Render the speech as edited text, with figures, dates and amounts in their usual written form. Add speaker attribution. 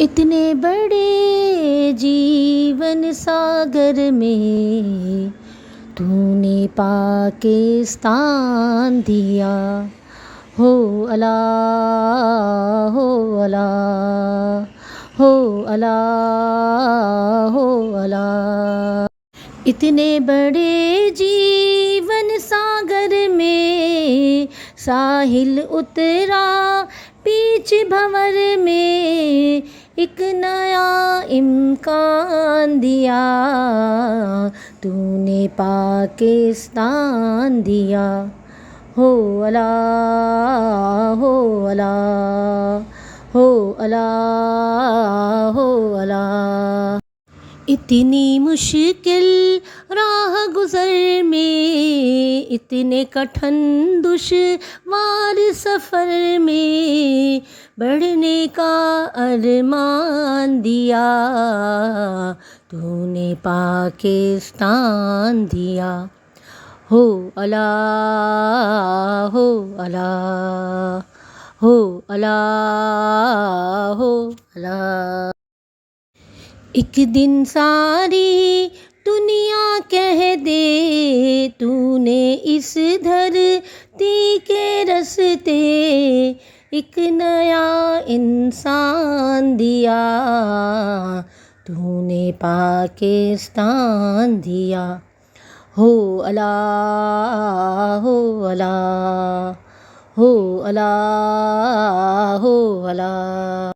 Speaker 1: اتنے بڑے جیون ساگر میں تو نے پاکستان دیا، ہو اللہ ہو اللہ ہو اللہ ہو اللہ۔ اتنے بڑے جیون ساگر میں ساحل اترا بیچ بھنور میں، ایک نیا امکان دیا تو نے پاکستان دیا، ہو اللہ ہو اللہ ہو اللہ ہو اللہ۔ اتنی مشکل راہ گزر میں، اتنے کٹھن دشوار سفر میں بڑھنے کا ارمان دیا تو نے پاکستان دیا، ہو اللہ ہو اللہ ہو اللہ ہو اللہ۔ ایک دن ساری دنیا کہہ دے تو نے اس دھرتی کے رستے ایک نیا انسان دیا تو نے پاکستان دیا، ہو اللہ ہو اللہ ہو اللہ ہو اللہ۔